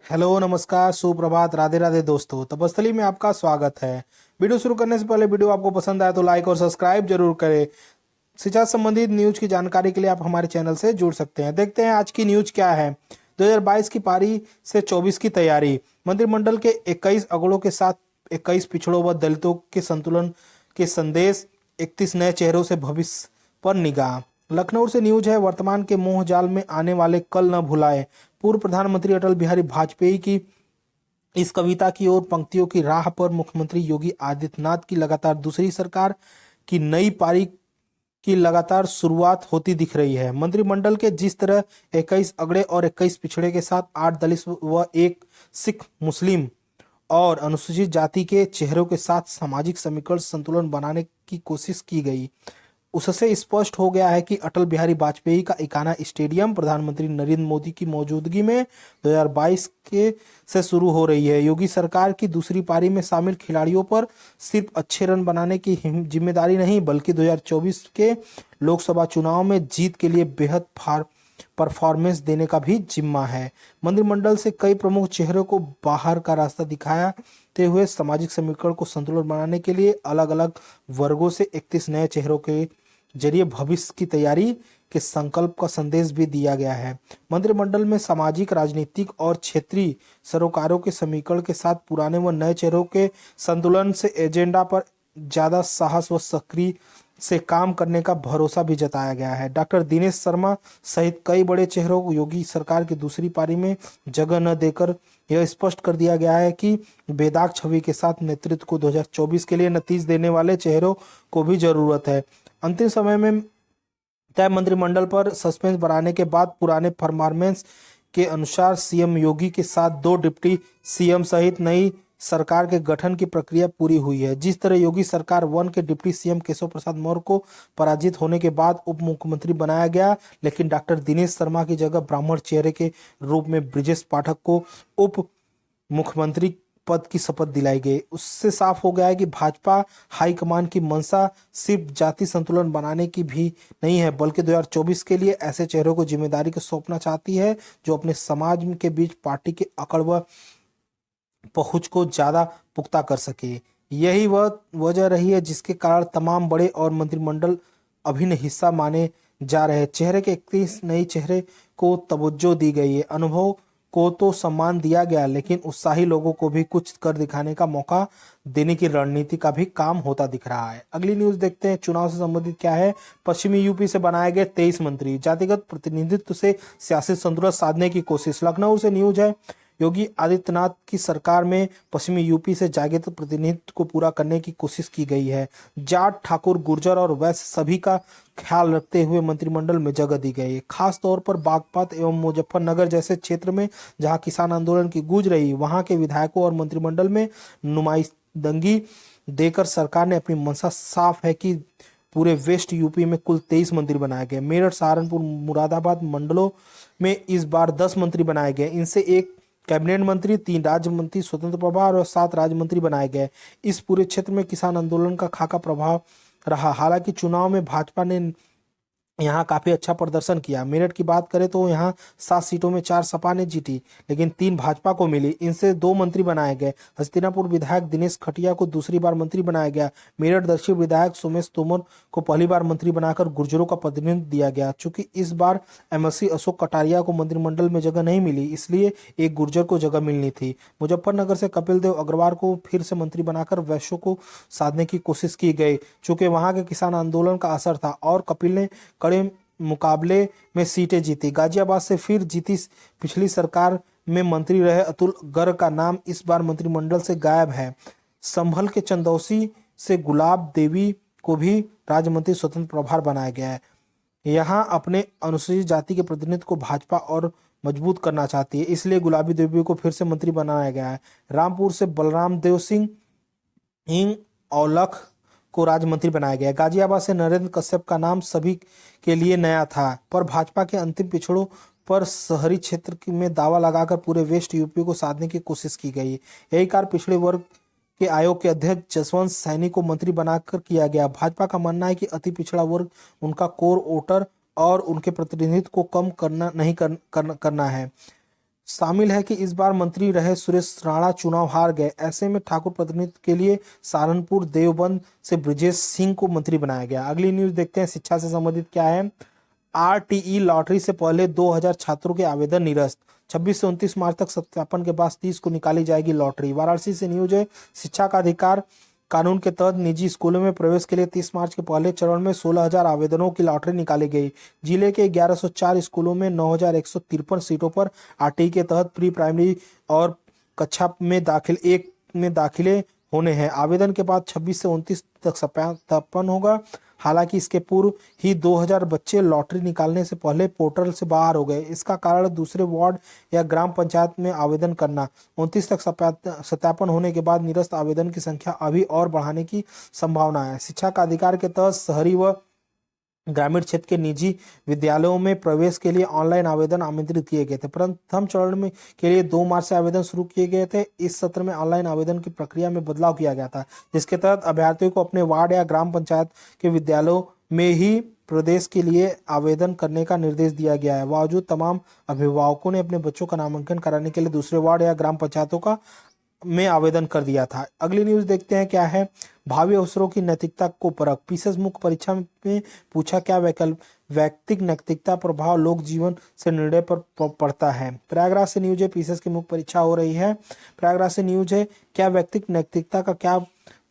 Hello, नमस्कार, सुप्रभात, राधे राधे दोस्तों। तपस्थली में आपका स्वागत है। वीडियो शुरू करने से पहले वीडियो आपको पसंद आए तो लाइक और सब्सक्राइब जरूर करें। शिक्षा संबंधित न्यूज की जानकारी के लिए आप हमारे चैनल से जुड़ सकते हैं। देखते हैं आज की न्यूज क्या है। 2022 की पारी से 24 की तैयारी। मंत्रिमंडल के 21 अगड़ों के साथ 21 पिछड़ों व दलितों के संतुलन के संदेश, 31 नए चेहरों से भविष्य पर निगाह। लखनऊ से न्यूज है, वर्तमान के मोह जाल में आने वाले कल न भुलाए। पूर्व प्रधानमंत्री अटल बिहारी वाजपेयी की इस कविता की ओर पंक्तियों की राह पर मुख्यमंत्री योगी आदित्यनाथ की लगातार दूसरी सरकार की नई पारी की लगातार शुरुआत होती दिख रही है। मंत्रिमंडल के जिस तरह 21 अगड़े और 21 पिछड़े के साथ 8 दलित व एक सिख मुस्लिम और अनुसूचित जाति के चेहरों के साथ सामाजिक समीकरण संतुलन बनाने की कोशिश की गई, उससे स्पष्ट हो गया है कि अटल बिहारी वाजपेयी का इकाना स्टेडियम प्रधानमंत्री नरेंद्र मोदी की मौजूदगी में 2022 के से शुरू हो रही है। योगी सरकार की दूसरी पारी में शामिल खिलाड़ियों पर सिर्फ अच्छे रन बनाने की जिम्मेदारी नहीं, बल्कि 2024 के लोकसभा चुनाव में जीत के लिए बेहद परफॉर्मेंस देने का भी जिम्मा है। मंत्रिमंडल से कई प्रमुख चेहरों को बाहर का रास्ता दिखाते हुए सामाजिक समीकरण को संतुलन बनाने के लिए अलग अलग वर्गों से 31 नए चेहरों के जरिए भविष्य की तैयारी के संकल्प का संदेश भी दिया गया है। मंत्रिमंडल में सामाजिक, राजनीतिक और क्षेत्रीय सरोकारों के समीकरण के साथ पुराने व नए चेहरों के संतुलन से एजेंडा पर ज्यादा साहस व सक्रिय से काम करने का भरोसा भी जताया गया है। डॉक्टर दिनेश शर्मा सहित कई बड़े चेहरों को योगी सरकार की दूसरी पारी में जगह न देकर यह स्पष्ट कर दिया गया है कि बेदाग छवि के साथ नेतृत्व को 2024 के लिए नतीज देने वाले चेहरों को भी जरूरत है। अंतिम समय में तय मंत्रिमंडल पर सस्पेंस बढ़ाने के बाद पुराने परफॉर्मेंस के अनुसार सीएम योगी के साथ 2 डिप्टी सीएम सहित नई सरकार के गठन की प्रक्रिया पूरी हुई है। जिस तरह योगी सरकार 1 के डिप्टी सीएम केशव प्रसाद मौर्य को पराजित होने के बाद उप मुख्यमंत्री बनाया गया, लेकिन डॉक्टर दिनेश शर्मा की जगह ब्राह्मण चेहरे के रूप में ब्रिजेश पाठक को उप मुख्यमंत्री पद की शपथ दिलाई गई। उससे साफ हो गया है कि भाजपा हाईकमान की मंशा सिर्फ जाति संतुलन बनाने की भी नहीं है, बल्कि 2024 के लिए ऐसे चेहरों को जिम्मेदारी को सौंपना चाहती है जो अपने समाज के बीच पार्टी के अकड़ व पहुंच को ज्यादा पुख्ता कर सके। यही वह वजह रही है जिसके कारण तमाम बड़े और मंत्रिमंडल अभिन्न हिस्सा माने जा रहे चेहरे के 31 नए चेहरे को तवज्जो दी गई है। अनुभव को तो सम्मान दिया गया, लेकिन उत्साही लोगों को भी कुछ कर दिखाने का मौका देने की रणनीति का भी काम होता दिख रहा है। अगली न्यूज देखते हैं, चुनाव से संबंधित क्या है। पश्चिमी यूपी से बनाए गए 23 मंत्री, जातिगत प्रतिनिधित्व से सियासी संतुलन साधने की कोशिश। लखनऊ से न्यूज है, योगी आदित्यनाथ की सरकार में पश्चिमी यूपी से जातिगत प्रतिनिधित्व को पूरा करने की कोशिश की गई है। जाट, ठाकुर, गुर्जर और वैश्य सभी का ख्याल रखते हुए मंत्रिमंडल में जगह दी गई है। खास तौर पर बागपत एवं मुजफ्फरनगर जैसे क्षेत्र में जहां किसान आंदोलन की गूंज रही, वहां के विधायकों और मंत्रिमंडल में नुमाइंदगी देकर सरकार ने अपनी मंशा साफ है कि पूरे वेस्ट यूपी में कुल 23 मंत्री बनाए गए। मेरठ, सहारनपुर, मुरादाबाद मंडलों में इस बार 10 मंत्री बनाए गए। इनसे एक कैबिनेट मंत्री, 3 राज्य मंत्री स्वतंत्र प्रभार और 7 राज्य मंत्री बनाए गए। इस पूरे क्षेत्र में किसान आंदोलन का खाका प्रभाव रहा। हालांकि चुनाव में भाजपा ने यहाँ काफी अच्छा प्रदर्शन किया। मेरठ की बात करें तो यहाँ 7 सीटों में 4 सपा ने जीती, लेकिन 3 भाजपा को मिली। इनसे 2 मंत्री बनाए गए। हस्तिनापुर विधायक दिनेश खटिया को दूसरी बार मंत्री बनाया गया। मेरठ दक्षिण विधायक सोमेश तोमर को पहली बार मंत्री बनाकर गुर्जरों का प्रतिनिधित्व दिया गया। चूंकि इस बार एमएलसी अशोक कटारिया को मंत्रिमंडल में जगह नहीं मिली, इसलिए एक गुर्जर को जगह मिलनी थी। मुजफ्फरनगर से कपिल देव अग्रवाल को फिर से मंत्री बनाकर वैश्यों को साधने की कोशिश की गई। चूंकि वहां के किसान आंदोलन का असर था और कपिल ने कड़े मुकाबले में सीटें जीती। गाजियाबाद से फिर जीती। पिछली सरकार में मंत्री रहे अतुल गर्ग का नाम इस बार मंत्रिमंडल से गायब है। संभल के चंदौसी से गुलाब देवी को भी राज्य मंत्री स्वतंत्र प्रभार बनाया गया है। यहाँ अपने अनुसूचित जाति के प्रतिनिधित्व को भाजपा और मजबूत करना चाहती है, इसलिए गुलाबी देवी को फिर से मंत्री बनाया गया है। रामपुर से बलराम देव सिंह इंग औलख को राज्य मंत्री बनाया गया। गाजियाबाद से नरेंद्र कश्यप का नाम सभी के लिए नया था, पर भाजपा के अंतिम पिछड़ों पर शहरी क्षेत्र में दावा लगाकर पूरे वेस्ट यूपी को साधने की कोशिश की गई। यही कार्य पिछड़े वर्ग के आयोग के अध्यक्ष जसवंत सैनी को मंत्री बनाकर किया गया। भाजपा का मानना है कि अति पिछड़ा वर्ग उनका कोर वोटर और उनके प्रतिनिधित्व को कम करना नहीं करना है। शामिल है कि इस बार मंत्री रहे सुरेश राणा चुनाव हार गए। ऐसे में ठाकुर प्रतिनिधित्व के लिए सहारनपुर देवबंद से ब्रजेश सिंह को मंत्री बनाया गया। अगली न्यूज देखते हैं, शिक्षा से संबंधित क्या है। आरटीई लॉटरी से पहले 2000 छात्रों के आवेदन निरस्त। 26 से 29 मार्च तक सत्यापन के बाद 30 को निकाली जाएगी लॉटरी। वाराणसी से न्यूज है, शिक्षा का अधिकार कानून के तहत निजी स्कूलों में प्रवेश के लिए 30 मार्च के पहले चरण में 16,000 आवेदनों की लॉटरी निकाली गई। जिले के 1104 स्कूलों में 9,153 सीटों पर आरटीई के तहत प्री प्राइमरी और कक्षा में दाखिले होने हैं। आवेदन के बाद 26 से 29 तक सत्यापन होगा। हालांकि इसके पूर्व ही 2000 बच्चे लॉटरी निकालने से पहले पोर्टल से बाहर हो गए। इसका कारण दूसरे वार्ड या ग्राम पंचायत में आवेदन करना। 29 तक सत्यापन होने के बाद निरस्त आवेदन की संख्या अभी और बढ़ाने की संभावना है। शिक्षा का अधिकार के तहत शहरी व ग्रामीण क्षेत्र के निजी विद्यालयों में प्रवेश के लिए ऑनलाइन आवेदन आमंत्रित किए गए थे। प्रथम चरण में के लिए 2 मार्च से आवेदन शुरू किए गए थे। इस सत्र में ऑनलाइन आवेदन की प्रक्रिया में बदलाव किया गया था, जिसके तहत अभ्यर्थियों को अपने वार्ड या ग्राम पंचायत के विद्यालयों में ही प्रदेश के लिए आवेदन करने का निर्देश दिया गया है। बावजूद तमाम अभिभावकों ने अपने बच्चों का नामांकन कराने के लिए दूसरे वार्ड या ग्राम पंचायतों का में आवेदन कर दिया था। अगली न्यूज देखते हैं क्या है। भावी अवसरों की नैतिकता को परख। पीसेस मुख्य परीक्षा में पूछा, क्या वैयक्तिक नैतिकता प्रभाव लोक जीवन से निर्णय पर पड़ता है। प्रयागराज से न्यूज है, पीसेस की मुख्य परीक्षा हो रही है। प्रयागराज से न्यूज है, क्या वैयक्तिक नैतिकता का क्या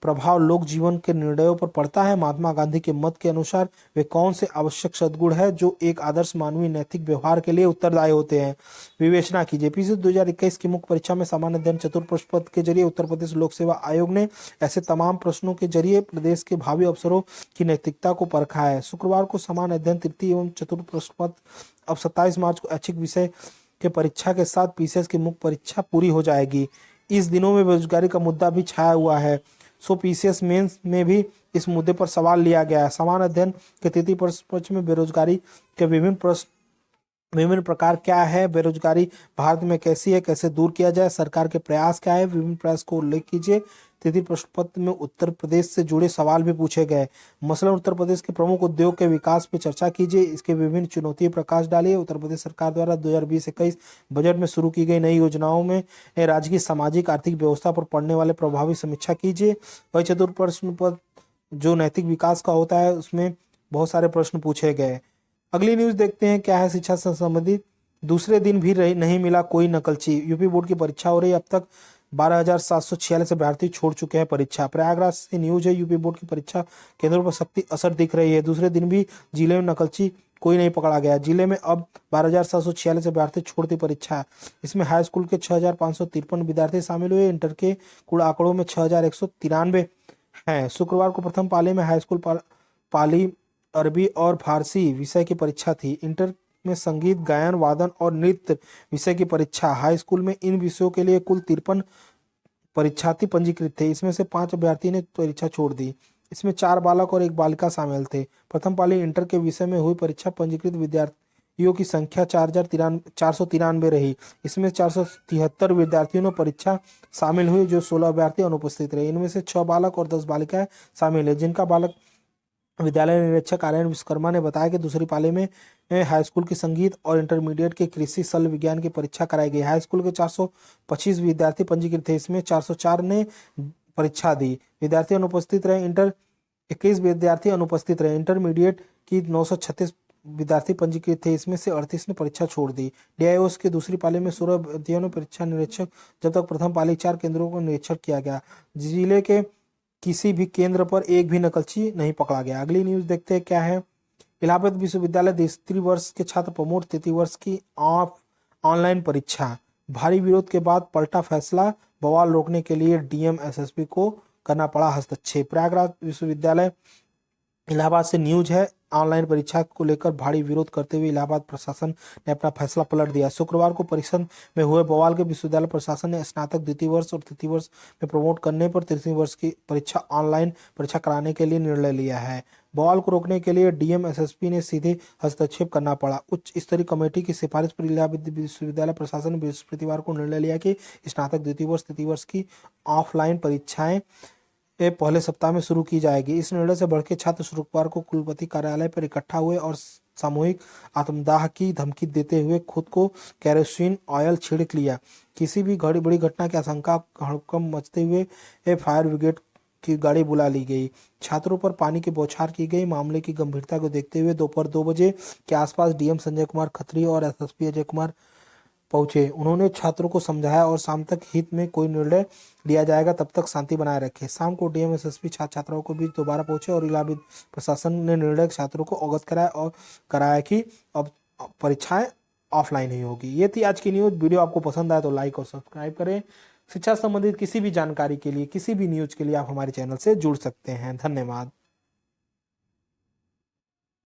प्रभाव लोक जीवन के निर्णयों पर पड़ता है। महात्मा गांधी के मत के अनुसार वे कौन से आवश्यक सद्गुण है जो एक आदर्श मानवीय नैतिक व्यवहार के लिए उत्तरदायी होते हैं। विवेचना कीजिए। पीसी 2021 की मुख्य परीक्षा में सामान्य अध्ययन चतुर प्रश्न पत्र के जरिए उत्तर प्रदेश लोक सेवा आयोग ने ऐसे तमाम प्रश्नों के जरिए प्रदेश के भावी अवसरों की नैतिकता को परखा है। शुक्रवार को सामान्य अध्ययन तृतीय एवं चतुर्थ प्रश्न पत्र, अब 27 मार्च को ऐच्छिक विषय के परीक्षा के साथ पीसीएस की मुख्य परीक्षा पूरी हो जाएगी। इस दिनों में बेरोजगारी का मुद्दा भी छाया हुआ है, सो पीसीएस मेंस में भी इस मुद्दे पर सवाल लिया गया है। सामान्य अध्ययन के तृतीय प्रश्न में बेरोजगारी के विभिन्न प्रकार क्या है, बेरोजगारी भारत में कैसी है, कैसे दूर किया जाए, सरकार के प्रयास क्या है, विभिन्न प्रयास को उल्लेख कीजिए। तृतीय प्रश्न पत्र में उत्तर प्रदेश से जुड़े सवाल भी पूछे गए। मसलन उत्तर प्रदेश के प्रमुख उद्योग के विकास पर चर्चा कीजिए, इसके विभिन्न चुनौतियों पर प्रकाश डालिए। उत्तर प्रदेश सरकार द्वारा 2020-21 बजट में शुरू की गई नई योजनाओं में राज्य की सामाजिक आर्थिक व्यवस्था पर पड़ने वाले प्रभाव की समीक्षा कीजिए। वही चतुर्थ प्रश्न पत्र जो नैतिक विकास का होता है उसमें बहुत सारे प्रश्न पूछे गए। अगली न्यूज देखते हैं क्या है। शिक्षा से संबंधित दूसरे दिन भी नहीं मिला कोई नकलची। यूपी बोर्ड की परीक्षा हो रही है, अब तक 12,746 अभ्यर्थी छोड़ चुके हैं परीक्षा। प्रयागराज से न्यूज है, यूपी बोर्ड की परीक्षा केंद्रों पर सख्ती असर दिख रही है। दूसरे दिन भी जिले में नकलची कोई नहीं पकड़ा गया। जिले में अब 12,746 अभ्यर्थी छोड़ती परीक्षा। इसमें हाई स्कूल के 6,553 विद्यार्थी शामिल हुए। इंटर के कुल आंकड़ों में 6,193 हैं। शुक्रवार को प्रथम पाली में हाई स्कूल पाली अरबी और फारसी विषय की परीक्षा थी। इंटर में संगीत, गायन, वादन और नृत्य विषय की परीक्षा। हाई स्कूल में इन विषयों के लिए कुल 53 परीक्षार्थी पंजीकृत थे। इसमें से 5 अभ्यर्थी ने परीक्षा छोड़ दी। इसमें 4 बालक और 1 बालिका शामिल थे। प्रथम पाली इंटर के विषय में हुई परीक्षा पंजीकृत विद्यार्थियों की संख्या 493 रही। इसमें 473 विद्यार्थियों ने परीक्षा शामिल हुए, जो 16 अभ्यर्थी अनुपस्थित रहे। इनमें से 6 बालक और 10 बालिकाएं शामिल है, जिनका बालक विद्यालय निरीक्षक आर्यन विश्वकर्मा ने बताया कि दूसरी पाली में हाई स्कूल की संगीत और इंटरमीडिएट के कृषि शल्य विज्ञान की परीक्षा कराई गई। हाई स्कूल के 425 विद्यार्थी पंजीकृत थे, इसमें 404 ने परीक्षा दी। विद्यार्थी अनुपस्थित रहे। 21 विद्यार्थी अनुपस्थित रहे। इंटरमीडिएट की 936 विद्यार्थी पंजीकृत थे, इसमें से 38 ने परीक्षा छोड़ दी। डीआईओएस की दूसरी पाली में 16 अभ्यर्थियों ने परीक्षा निरीक्षक, जब तक प्रथम पाली 4 केंद्रों को निरीक्षण किया गया। जिले के किसी भी केंद्र पर एक भी नकलची नहीं पकड़ा गया। अगली न्यूज देखते हैं क्या है। इलाहाबाद विश्वविद्यालय द्वितीय वर्ष के छात्र प्रमोट तृतीय वर्ष की ऑनलाइन परीक्षा। भारी विरोध के बाद पलटा फैसला, बवाल रोकने के लिए डीएम एसएसपी को करना पड़ा हस्तक्षेप। प्रयागराज विश्वविद्यालय इलाहाबाद से न्यूज है, ऑनलाइन परीक्षा को लेकर भारी विरोध करते हुए इलाहाबाद प्रशासन ने अपना फैसला पलट दिया। शुक्रवार को परिसर में हुए बवाल के विश्वविद्यालय प्रशासन ने स्नातक द्वितीय वर्ष और तृतीय वर्ष में प्रमोट करने पर तृतीय वर्ष की परीक्षा ऑनलाइन परीक्षा कराने के लिए निर्णय लिया है। बवाल को रोकने के लिए डीएम एसएसपी ने सीधे हस्तक्षेप करना पड़ा। उच्च स्तरीय कमेटी की सिफारिश पर इलाहाबाद विश्वविद्यालय प्रशासन ने बृहस्पतिवार को निर्णय लिया कि स्नातक द्वितीय वर्ष तृतीय वर्ष की ऑफलाइन परीक्षाएं पहले सप्ताह में शुरू की जाएगी। इस निर्णय से भड़के छात्र शुक्रवार को कुलपति कार्यालय पर इकट्ठा हुए और सामूहिक आत्मदाह की धमकी देते हुए खुद को केरोसिन ऑयल छिड़क लिया। किसी भी बड़ी घटना की आशंका हड़कंप मचते हुए फायर ब्रिगेड की गाड़ी बुला ली गई। छात्रों पर पानी की बौछार की गई। मामले की गंभीरता को देखते हुए दोपहर 2 बजे के आसपास डीएम संजय कुमार खत्री और एसएसपी अजय कुमार पहुंचे। उन्होंने छात्रों को समझाया और शाम तक हित में कोई निर्णय लिया जाएगा, तब तक शांति बनाए रखें। शाम को डीएम एसएसपी छात्र छात्राओं के बीच दोबारा पहुंचे और इलाहाबाद प्रशासन ने निर्णय छात्रों को अवगत कराया कि अब परीक्षाएं ऑफलाइन ही होगी। ये थी आज की न्यूज। वीडियो आपको पसंद आए तो लाइक और सब्सक्राइब करें। शिक्षा संबंधित किसी भी जानकारी के लिए, किसी भी न्यूज के लिए आप हमारे चैनल से जुड़ सकते हैं। धन्यवाद।